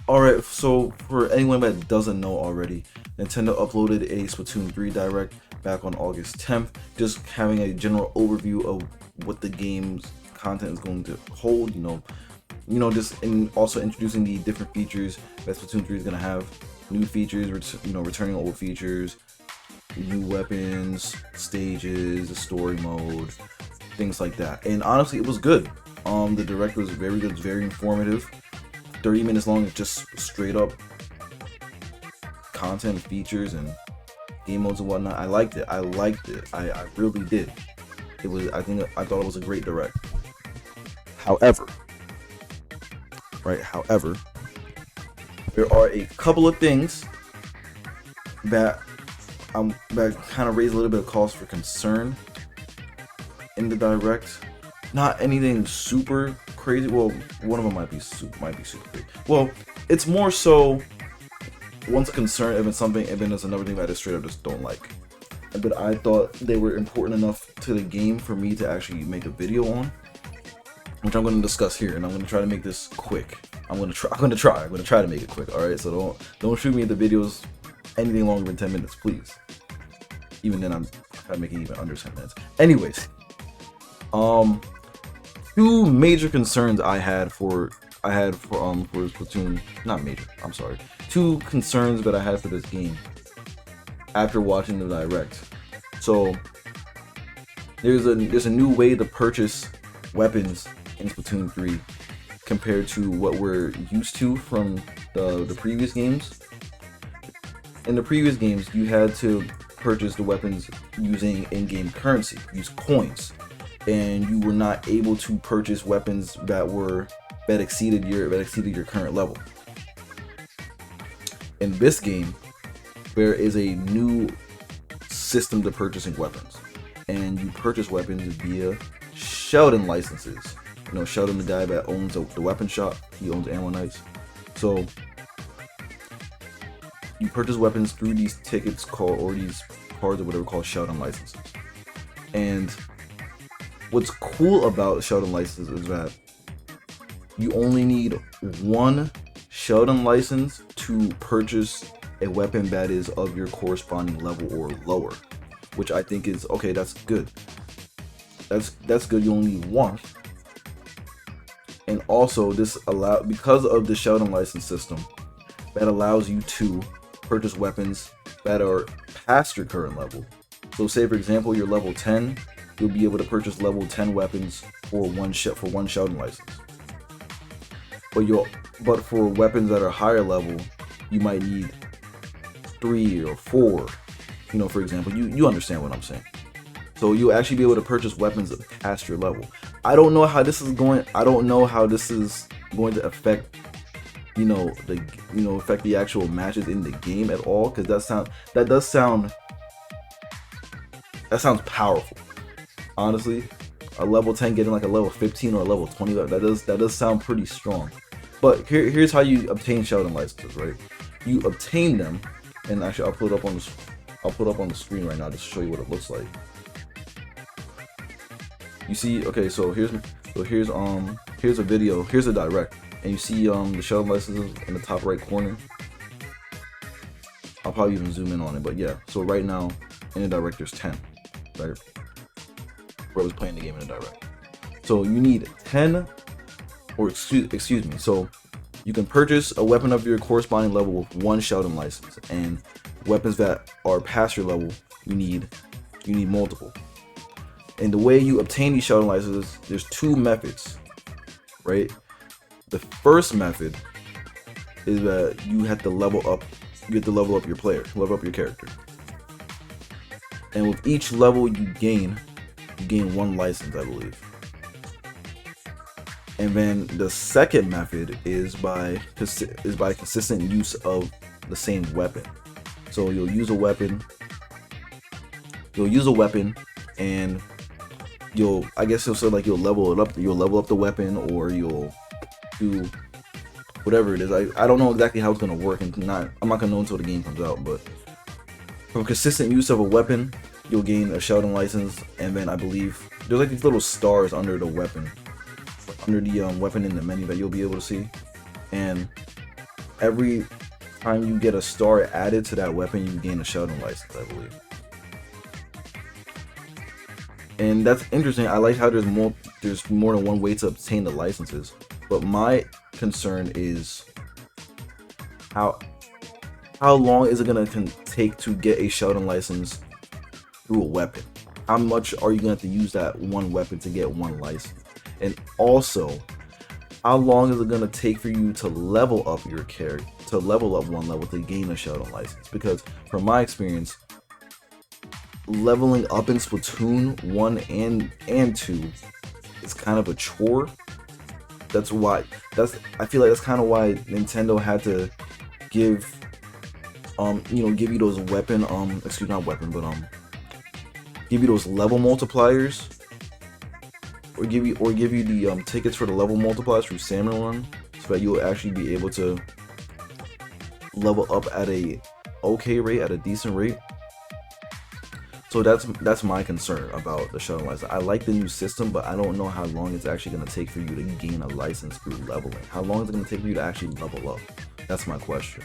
Alright, so for anyone that doesn't know already, Nintendo uploaded a Splatoon 3 Direct back on August 10th, just having a general overview of what the game's content is going to hold, just in also introducing the different features that Splatoon 3 is going to have, new features, returning old features, new weapons, stages, the story mode, things like that. And honestly, it was good. The Direct was very good, very informative. 30 minutes long, just straight up content, features, and game modes and whatnot. I liked it. I really did. I thought it was a great Direct. However, there are a couple of things that that kind of raise a little bit of cause for concern in the Direct. Not anything super crazy. Well, one of them might be super crazy. Well, it's more so once a concern, if it's another thing that I just straight up just don't like. But I thought they were important enough to the game for me to actually make a video on, which I'm going to discuss here, and I'm going to try to make this quick. I'm going to try to make it quick. All right, so don't shoot me at the videos anything longer than 10 minutes, please. Even then, I'm making even under 10 minutes. Anyways, two major concerns I had for Splatoon, not major, I'm sorry. Two concerns that I had for this game after watching the Direct. So there's a new way to purchase weapons in Splatoon 3 compared to what we're used to from the previous games. In the previous games, you had to purchase the weapons using in-game currency, use coins, and you were not able to purchase weapons that exceeded your current level. In this game, there is a new system to purchasing weapons, and you purchase weapons via Sheldon licenses. Sheldon, the guy that owns the weapon shop, he owns Ammo Knights. So you purchase weapons through these tickets these cards or whatever called Sheldon licenses. And what's cool about Sheldon licenses is that you only need one Sheldon license to purchase a weapon that is of your corresponding level or lower, which I think is okay. That's good. That's good. You only need one. And also, because of the Sheldon license system, that allows you to purchase weapons that are past your current level. So, say for example, you're level 10, you'll be able to purchase level 10 weapons for one Sheldon license. But for weapons that are higher level, you might need 3 or 4. For example, you understand what I'm saying. So you'll actually be able to purchase weapons past your level. I don't know how this is going to affect affect the actual matches in the game at all, because that sounds powerful. Honestly, a level 10 getting like a level 15 or a level 20, that does sound pretty strong. But here's how you obtain Sheldon licenses, right? You obtain them, and actually I'll put it up on the screen right now just to show you what it looks like. You see, okay, so here's a video, here's a Direct, and you see the Sheldon licenses in the top right corner. I'll probably even zoom in on it, but yeah. So right now in the Direct there's 10, right? Where I was playing the game in the Direct. So you need 10, or excuse me. So you can purchase a weapon of your corresponding level with one Sheldon license, and weapons that are past your level, you need multiple. And the way you obtain these Sheldon licenses, there's two methods, right? The first method is that you have to level up your character. And with each level you gain one license, I believe. And then the second method is by consistent use of the same weapon. So you'll use a weapon, and you'll level it up. You'll level up the weapon, or you'll do whatever it is. I don't know exactly how it's gonna work, and I'm not gonna know until the game comes out. But from consistent use of a weapon, you'll gain a Sheldon license, and then I believe there's like these little stars under the weapon in the menu that you'll be able to see. And every time you get a star added to that weapon, you gain a Sheldon license, I believe. And that's interesting. I like how there's more than one way to obtain the licenses. But my concern is how long is it gonna take to get a Sheldon license through a weapon? How much are you gonna have to use that one weapon to get one license? And also, how long is it gonna take for you to level up your character, to level up one level to gain a Sheldon license? Because from my experience, leveling up in Splatoon 1 and 2 is kind of a chore. I feel like that's kind of why Nintendo had to give give you those give you those level multipliers, or give you the tickets for the level multipliers through Salmon Run, so that you'll actually be able to level up at a decent rate. So that's my concern about the Sheldon license. I like the new system, but I don't know how long it's actually going to take for you to gain a license through leveling. How long is it going to take for you to actually level up? That's my question.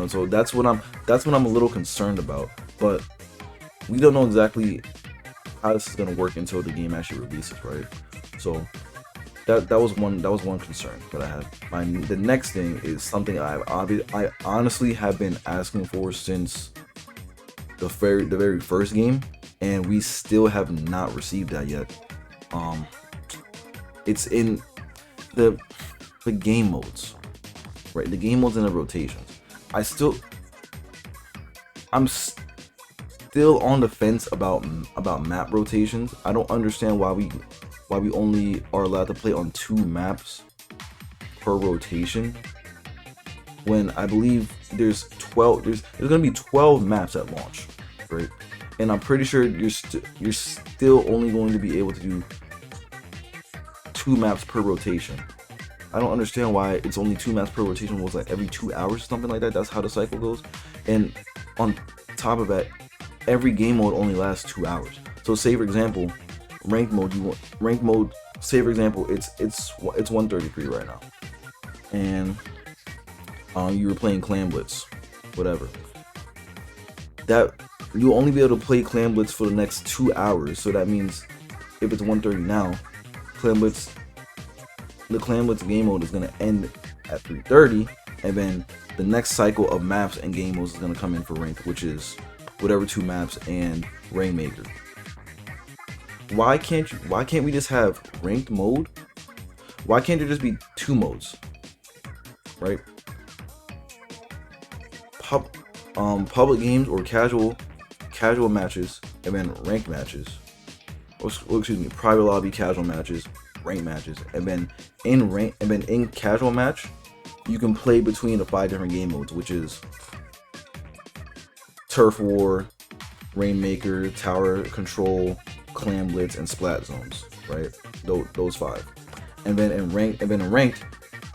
So that's what I'm a little concerned about. But we don't know exactly how this is going to work until the game actually releases, right? So that was one concern that I had. The next thing is something I honestly have been asking for since the very first game, and we still have not received that yet. It's in the game modes, right? The game modes and the rotations. I'm still on the fence about map rotations. I don't understand why we only are allowed to play on 2 maps per rotation, when I believe there's gonna be 12 maps at launch, right? And I'm pretty sure you're still only going to be able to do 2 maps per rotation. I don't understand why it's only 2 maps per rotation. Was like every 2 hours or something like that. That's how the cycle goes. And on top of that, every game mode only lasts 2 hours. So say for example, ranked mode. Say for example, it's 133 right now, and you were playing Clan Blitz, whatever. That you'll only be able to play Clan Blitz for the next 2 hours. So that means if it's 130 now, the Clan Blitz game mode is gonna end at 3:30, and then the next cycle of maps and game modes is gonna come in for ranked, which is whatever 2 maps and Rainmaker. Why can't we just have ranked mode? Why can't there just be 2 modes, right? Public games or casual matches, and then ranked matches. Private lobby casual matches, ranked matches, and then in casual match, you can play between the 5 different game modes, which is Turf War, Rainmaker, Tower Control, Clan Blitz, and Splat Zones, right? Those 5. And then in ranked,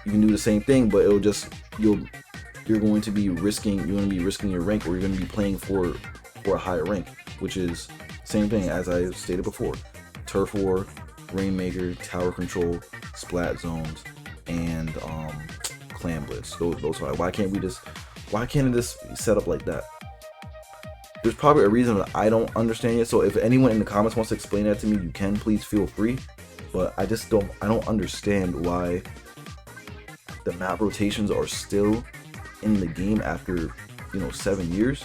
you can do the same thing, but you're going to be risking your rank, or you're going to be playing for a higher rank, which is same thing as I stated before: Turf War, Rainmaker, Tower Control, Splat Zones, and Clan Blitz. Those 5. Why can't it just be set up like that? There's probably a reason that I don't understand yet. So if anyone in the comments wants to explain that to me, you can, please feel free. But I don't understand why the map rotations are still in the game after 7 years,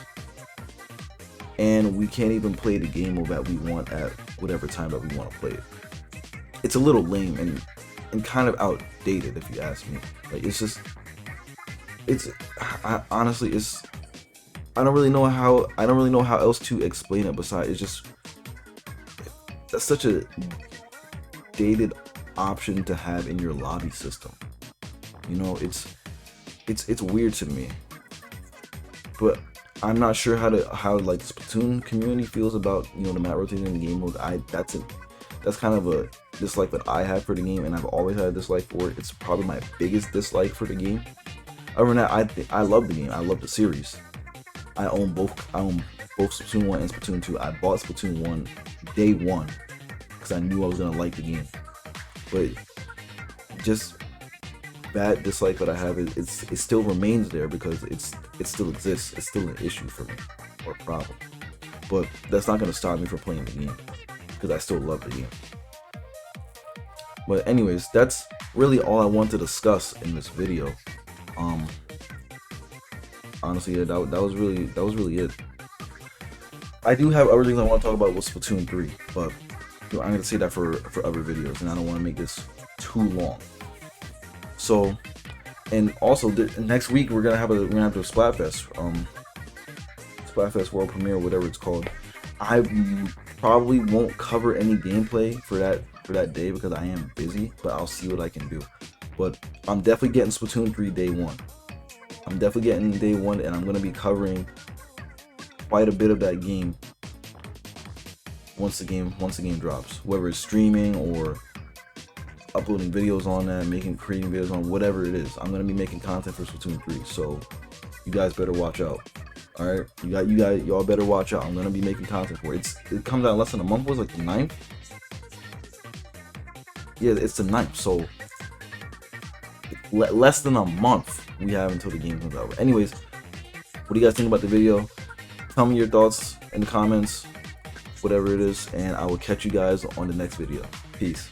and we can't even play the game mode that we want at whatever time that we want to play it. It's a little lame and kind of outdated, if you ask me. Like, honestly, I don't really know how else to explain it besides that's such a dated option to have in your lobby system. It's weird to me, but I'm not sure how like the Splatoon community feels about the map rotation in the game mode. That's kind of a dislike that I have for the game, and I've always had a dislike for it. It's probably my biggest dislike for the game. Other than that, I love the game. I love the series. I own both Splatoon 1 and Splatoon 2. I bought Splatoon 1 day 1 because I knew I was gonna like the game. But bad dislike that I have, it still remains there because it still exists. It's still an issue for me, or a problem. But that's not gonna stop me from playing the game because I still love the game. But anyways, that's really all I want to discuss in this video. Honestly, yeah, that was really it. I do have other things I want to talk about with Splatoon 3, but I'm gonna say that for other videos, and I don't want to make this too long. So, and also next week we're gonna have the Splatfest, Splatfest World Premiere, whatever it's called. I probably won't cover any gameplay for that day because I am busy, but I'll see what I can do. But I'm definitely getting Splatoon 3 day one. I'm definitely getting day one, and I'm gonna be covering quite a bit of that game once the game drops, whether it's streaming or uploading videos on that, creating videos on whatever it is. I'm gonna be making content for Splatoon 3, so you guys better watch out. All right, y'all better watch out. I'm gonna be making content for it. It comes out in less than a month. Was like the 9th? Yeah, it's the 9th. So less than a month we have until the game comes out. But anyways, what do you guys think about the video? Tell me your thoughts in the comments, whatever it is, and I will catch you guys on the next video. Peace.